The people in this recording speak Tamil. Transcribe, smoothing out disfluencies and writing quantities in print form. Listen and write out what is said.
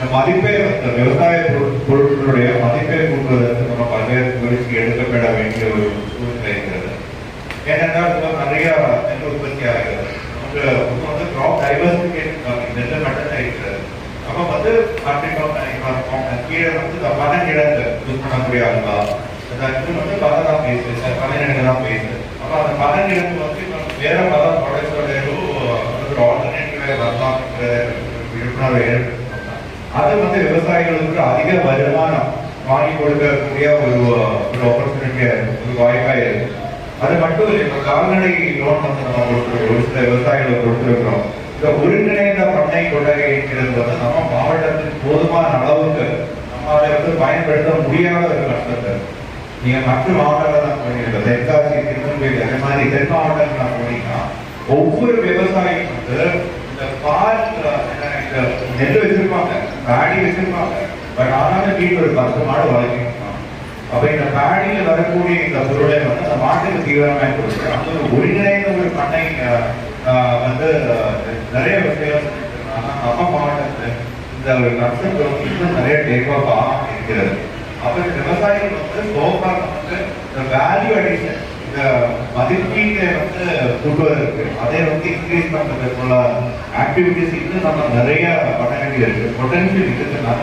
இந்த மதிப்பை விவசாய பொருட்களுடைய மதிப்பை கூட்டுவதற்கு நம்ம பல்வேறு முயற்சி எடுக்கப்பட வேண்டிய ஒரு சூழ்நிலை இருக்கிறது. ஏனென்றால் இப்போ நிறைய நெல் உற்பத்தி ஆகிறது. நமக்கு வந்து கிராப் டைவர்சிஃபிகேஷன் நெல்லை மட்டும் இருக்கிறது. அப்போ வந்து கீழே வந்து பனங்கிழங்கு யூஸ் பண்ணக்கூடிய ஆளுங்களா இது வந்து பதம் தான் பேசுது, பனங்கிழங்கு தான் பேசுது. அப்போ அந்த பனங்கிழங்கு வந்து வேற பதம் ப்ராடக்ட்ஸோடையோ ஒரு ஆல்டர்னேட்டிவாக வரலாம் விழிப்புணர்வு ஏற்படுத்தணும்னா அது வந்து விவசாயிகளுக்கு அதிக வருமானம் வாங்கி கொடுக்கக்கூடிய ஒரு ஆப்பர்ச்சுனிட்டியா இருக்கு, ஒரு வாய்ப்பா இருக்கு. அது மட்டும் இல்லை, இப்போ கால்நடை லோன் வந்து நம்ம கொடுத்துருக்கோம், ஒரு சில விவசாயிகளுக்கு கொடுத்துருக்கிறோம். இந்த ஒருங்கிணைந்த பண்ணை கொட்டகைங்கிறது வந்து நம்ம மாவட்டத்துக்கு போதுமான அளவுக்கு நம்ம அதை வந்து பயன்படுத்த முடியாத ஒரு கஷ்டத்தை நீங்க மற்ற மாவட்டங்கள் தான் போனீங்க, தென்காசி, திருநெல்வேலி அதே மாதிரி தென் மாவட்டங்கள் போனீங்கன்னா ஒவ்வொரு விவசாயியும் வந்து இந்த பால் நெல் வச்சிருப்பாங்க, பேடி வச்சிருப்பாங்க. பட் ஆனாலும் வீட்டில் ஒரு 10 மாடு வளர்க்கணும். அப்ப இந்த பேடியில் வரக்கூடிய இந்த பொருளை வந்து அந்த மாட்டுக்கு தீவிரமாக கொடுக்குறோம். அந்த ஒரு ஒருங்கிணைந்த ஒரு பண்ணை வந்து நிறைய விஷயம் நம்ம மாவட்டத்தில் இந்த ஒரு கன்செப்ட் வந்து இன்னும் நிறைய டேக்ஆஃப் இருக்கிறது. அப்ப இந்த விவசாயிகள் வந்து சோஃபார் வந்து இந்த வேல்யூ அடிஷன், இந்த மதிப்பீட்டை வந்து கூட்டுவதற்கு அதை வந்து இன்க்ரீஸ் பண்றதுக்குள்ள ஆக்டிவிட்டிஸ் இன்னும் நம்ம நிறைய பண்ண வேண்டியது இருக்கு. பொட்டன்ஷியல் இருக்கு.